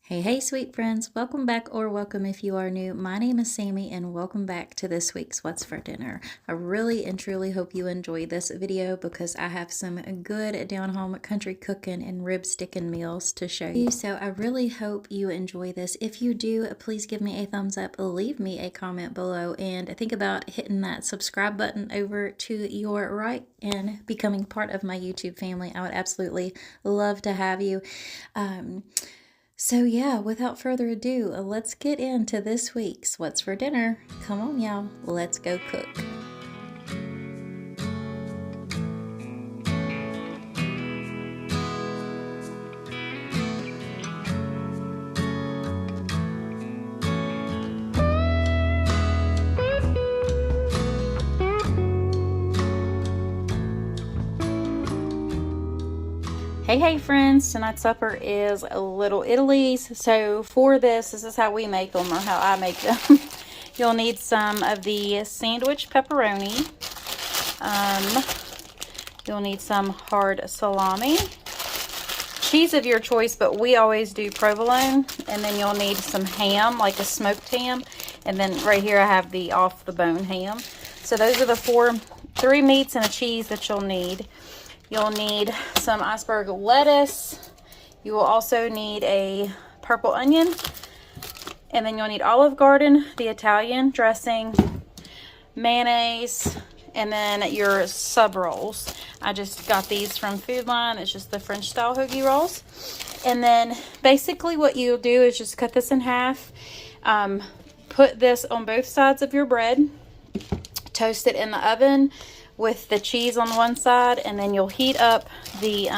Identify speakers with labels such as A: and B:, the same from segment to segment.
A: Hey, sweet friends. Welcome back, or welcome if you are new. My name is Sammy, and welcome back to this week's What's for Dinner. I really and truly hope you enjoy this video because I have some good down-home country cooking and rib sticking meals to show you. So I really hope you enjoy this. If you do, please give me a thumbs up, leave me a comment below, and think about hitting that subscribe button over to your right and becoming part of my YouTube family. I would absolutely love to have you. So yeah, without further ado, let's get into this week's What's for Dinner. Come on, y'all, let's go cook. Hey friends, tonight's supper is Little Italy's. So for this is how we make them, or how I make them. You'll need some of the sandwich pepperoni. You'll need some hard salami. Cheese of your choice, but we always do provolone. And then you'll need some ham, like a smoked ham. And then right here I have the off the bone ham. So those are the three meats and a cheese that you'll need. You'll need some iceberg lettuce. You will also need a purple onion. And then you'll need Olive Garden, the Italian dressing, mayonnaise, and then your sub rolls. I just got these from Food Line. It's just the French style hoagie rolls. And then basically what you'll do is just cut this in half. Put this on both sides of your bread. Toast it in the oven with the cheese on one side, and then you'll heat up the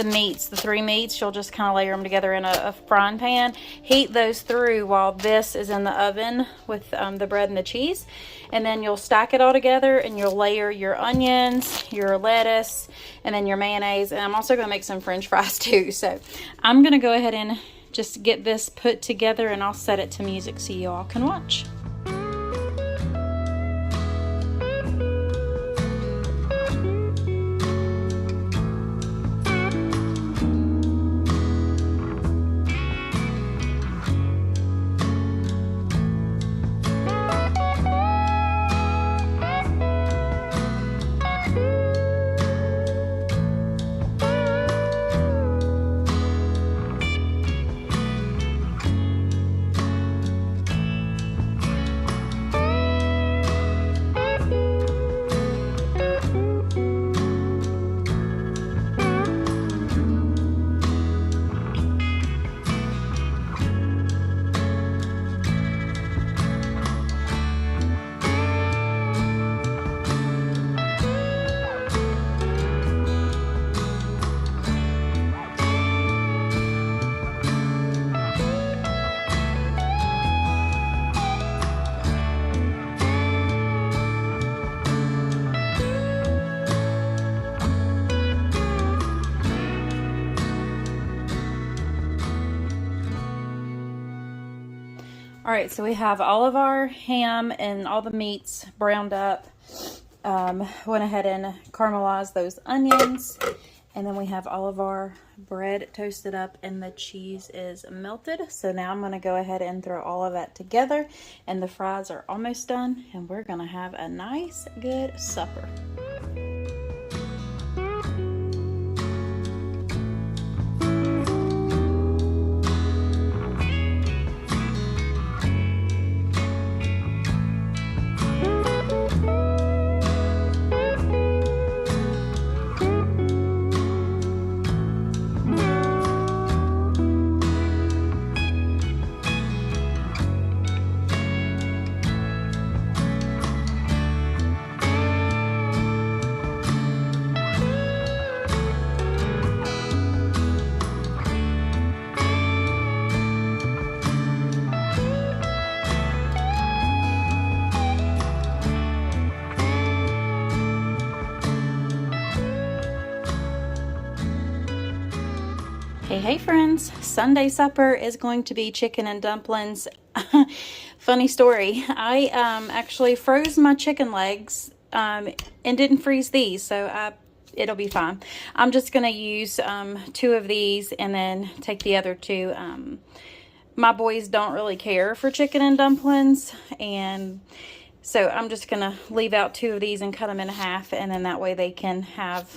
A: meats, the three meats. You'll just kind of layer them together in a frying pan. Heat those through while this is in the oven with the bread and the cheese. And then you'll stack it all together, and you'll layer your onions, your lettuce, and then your mayonnaise. And I'm also going to make some French fries too. So I'm going to go ahead and just get this put together, and I'll set it to music so you all can watch. All right, so we have all of our ham and all the meats browned up. Went ahead and caramelized those onions. And then we have all of our bread toasted up and the cheese is melted. So now I'm going to go ahead and throw all of that together. And the fries are almost done. And we're going to have a nice, good supper. Hey friends, Sunday supper is going to be chicken and dumplings. Funny story, I actually froze my chicken legs and didn't freeze these, so I it'll be fine. I'm just going to use 2 of these and then take the other 2. My boys don't really care for chicken and dumplings, and so I'm just going to leave out 2 of these and cut them in half, and then that way they can have,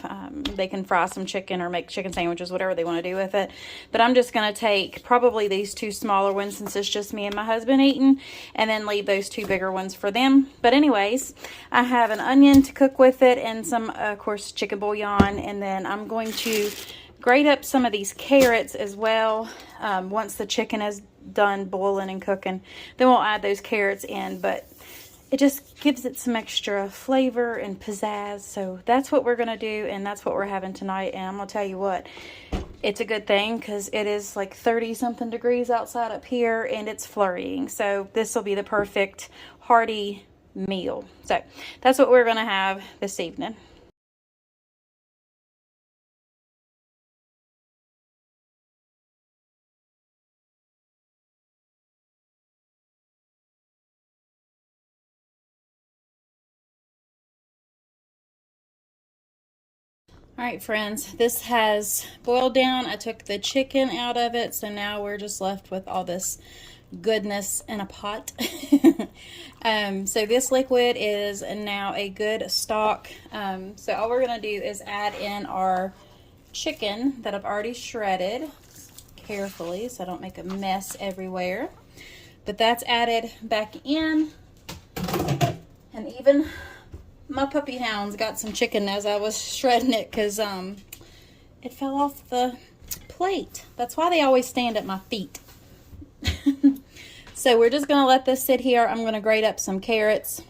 A: they can fry some chicken or make chicken sandwiches, whatever they want to do with it. But I'm just going to take probably these 2 smaller ones since it's just me and my husband eating, and then leave those 2 bigger ones for them. But anyways, I have an onion to cook with it and some, of course, chicken bouillon, and then I'm going to grate up some of these carrots as well. Once the chicken is done boiling and cooking, then we'll add those carrots in, but it just gives it some extra flavor and pizzazz. So that's what we're going to do, and that's what we're having tonight. And I'm going to tell you what, it's a good thing because it is like 30-something degrees outside up here, and it's flurrying. So this will be the perfect hearty meal. So that's what we're going to have this evening. All right, friends, this has boiled down. I took the chicken out of it, so now we're just left with all this goodness in a pot. So this liquid is now a good stock. So all we're going to do is add in our chicken that I've already shredded carefully so I don't make a mess everywhere. But that's added back in, and even my puppy hounds got some chicken as I was shredding it because it fell off the plate. That's why they always stand at my feet. So we're just going to let this sit here. I'm going to grate up some carrots,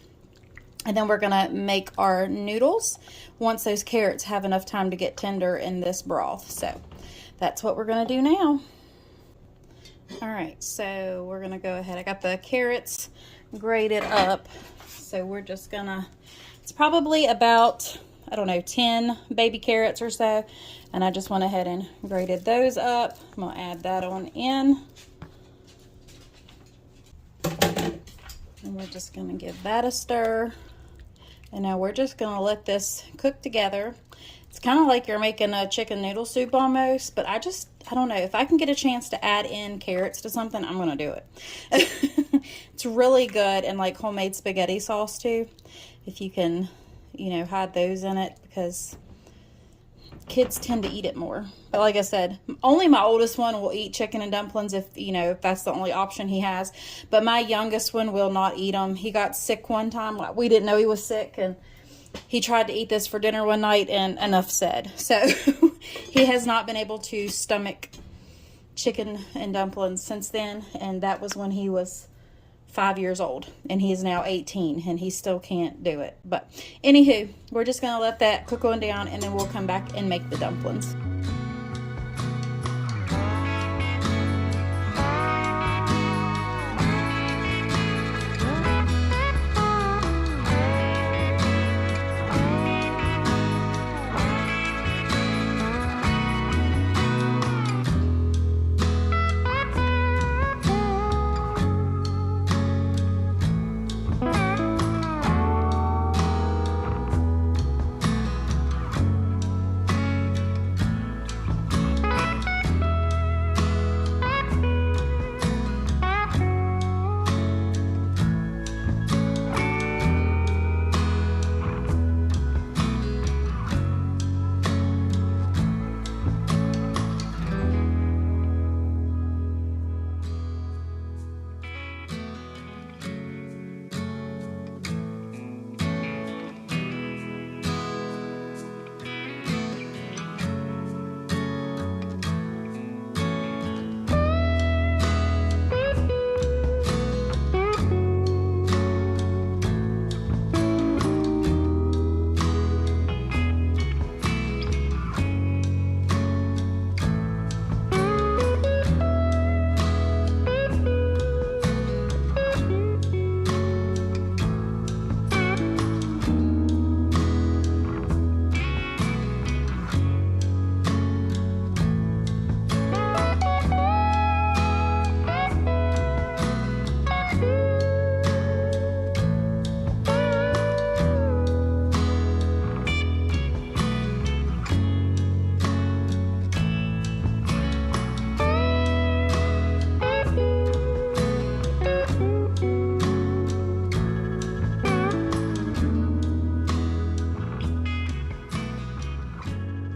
A: and then we're going to make our noodles once those carrots have enough time to get tender in this broth. So that's what we're going to do now. All right, so we're going to go ahead. I got the carrots grated up, so we're just going to, it's probably about, I don't know, 10 baby carrots or so. And I just went ahead and grated those up. I'm going to add that on in. And we're just going to give that a stir. And now we're just going to let this cook together. It's kind of like you're making a chicken noodle soup almost. But I don't know. If I can get a chance to add in carrots to something, I'm going to do it. It's really good, and like homemade spaghetti sauce too. If you can, you know, hide those in it, because kids tend to eat it more. But like I said, only my oldest one will eat chicken and dumplings if, you know, if that's the only option he has. But my youngest one will not eat them. He got sick one time. Like, we didn't know he was sick, and he tried to eat this for dinner one night, and enough said. So he has not been able to stomach chicken and dumplings since then, and that was when he was 5 years old, and he is now 18, and he still can't do it. But anywho, we're just going to let that cook on down, and then we'll come back and make the dumplings.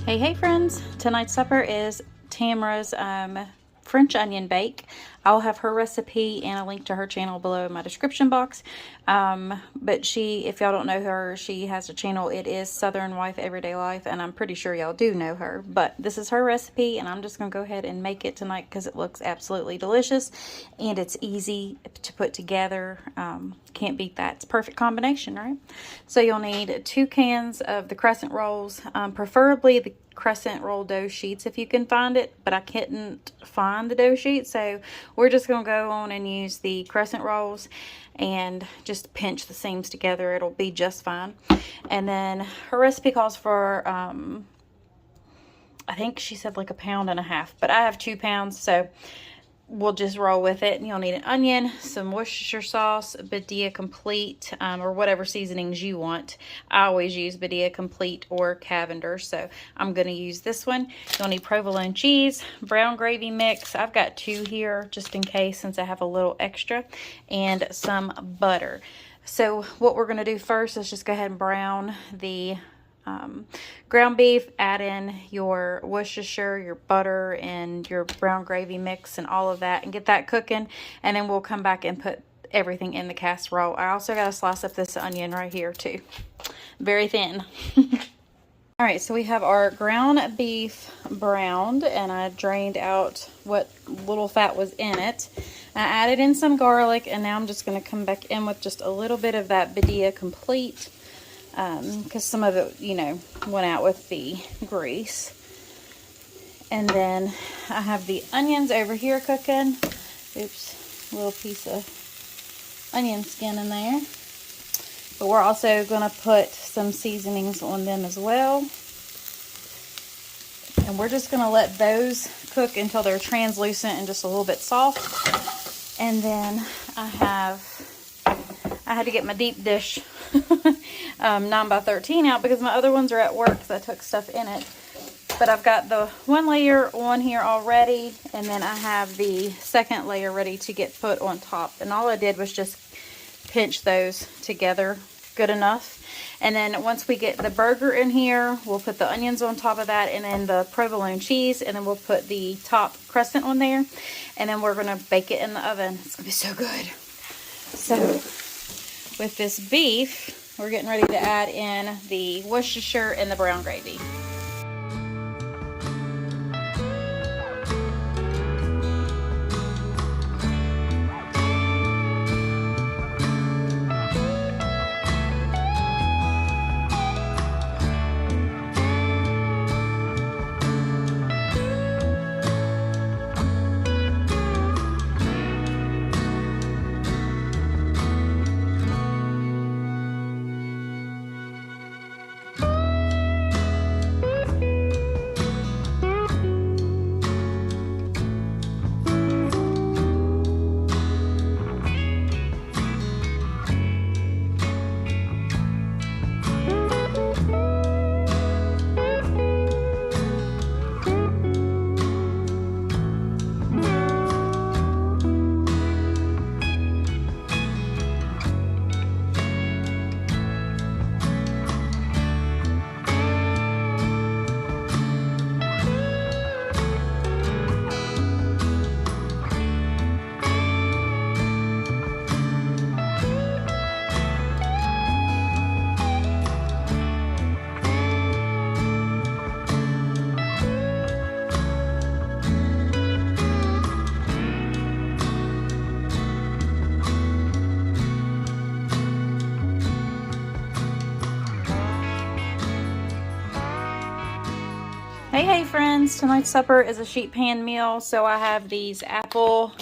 A: Hey friends, tonight's supper is Tamara's French onion bake. I'll have her recipe and a link to her channel below in my description box. But if y'all don't know her, she has a channel. It is Southern Wife Everyday Life, and I'm pretty sure y'all do know her. But this is her recipe, and I'm just going to go ahead and make it tonight because it looks absolutely delicious, and it's easy to put together. Can't beat that. It's a perfect combination, right? So you'll need 2 cans of the crescent rolls, preferably the crescent roll dough sheets if you can find it, but I couldn't find the dough sheet, so we're just going to go on and use the crescent rolls and just pinch the seams together. It'll be just fine. And then her recipe calls for I think she said like 1.5 pounds, but I have 2 pounds, so we'll just roll with it. And you'll need an onion, some Worcestershire sauce, Badia Complete, or whatever seasonings you want. I always use Badia Complete or Cavender, so I'm going to use this one. You'll need provolone cheese, brown gravy mix. I've got 2 here just in case, since I have a little extra, and some butter. So what we're going to do first is just go ahead and brown the ground beef, add in your Worcestershire, your butter, and your brown gravy mix and all of that, and get that cooking, and then we'll come back and put everything in the casserole. I also got to slice up this onion right here too, very thin. All right, so we have our ground beef browned, and I drained out what little fat was in it. I added in some garlic, and now I'm just going to come back in with just a little bit of that Badia Complete, because some of it, you know, went out with the grease. And then I have the onions over here cooking. Oops, a little piece of onion skin in there. But we're also going to put some seasonings on them as well. And we're just going to let those cook until they're translucent and just a little bit soft. And then I had to get my deep dish 9x13 out because my other ones are at work, so I took stuff in it. But I've got the 1 layer on here already, and then I have the 2nd layer ready to get put on top. And all I did was just pinch those together good enough. And then once we get the burger in here, we'll put the onions on top of that, and then the provolone cheese, and then we'll put the top crescent on there, and then we're going to bake it in the oven. It's going to be so good. So with this beef, we're getting ready to add in the Worcestershire and the brown gravy. Hey friends, tonight's supper is a sheet pan meal. So I have these apple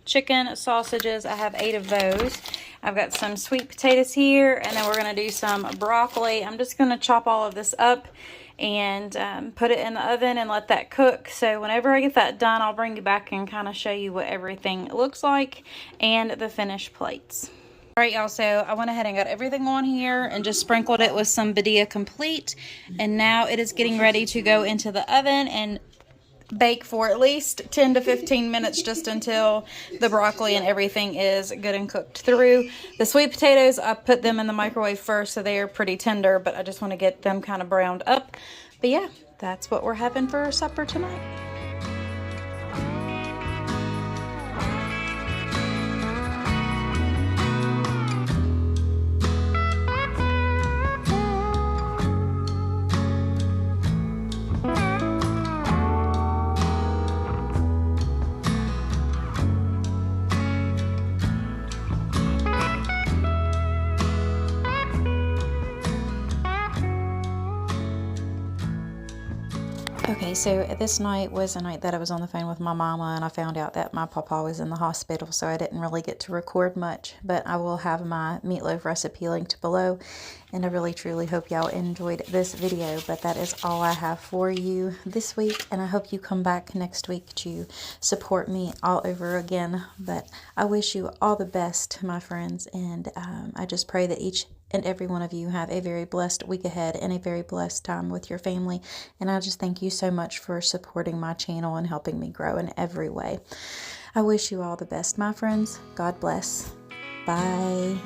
A: chicken sausages. I have 8 of those. I've got some sweet potatoes here, and then we're going to do some broccoli. I'm just going to chop all of this up and put it in the oven and let that cook. So whenever I get that done, I'll bring you back and kind of show you what everything looks like and the finished plates. Alright y'all, so I went ahead and got everything on here and just sprinkled it with some Badia Complete, and now it is getting ready to go into the oven and bake for at least 10 to 15 minutes, just until the broccoli and everything is good and cooked through. The sweet potatoes, I put them in the microwave first, so they are pretty tender, but I just want to get them kind of browned up But yeah, that's what we're having for supper tonight. Okay, so this night was a night that I was on the phone with my mama, and I found out that my papa was in the hospital, so I didn't really get to record much, but I will have my meatloaf recipe linked below, and I really truly hope y'all enjoyed this video. But that is all I have for you this week, and I hope you come back next week to support me all over again. But I wish you all the best, my friends, and I just pray that each and every one of you have a very blessed week ahead and a very blessed time with your family. And I just thank you so much for supporting my channel and helping me grow in every way. I wish you all the best, my friends. God bless. Bye.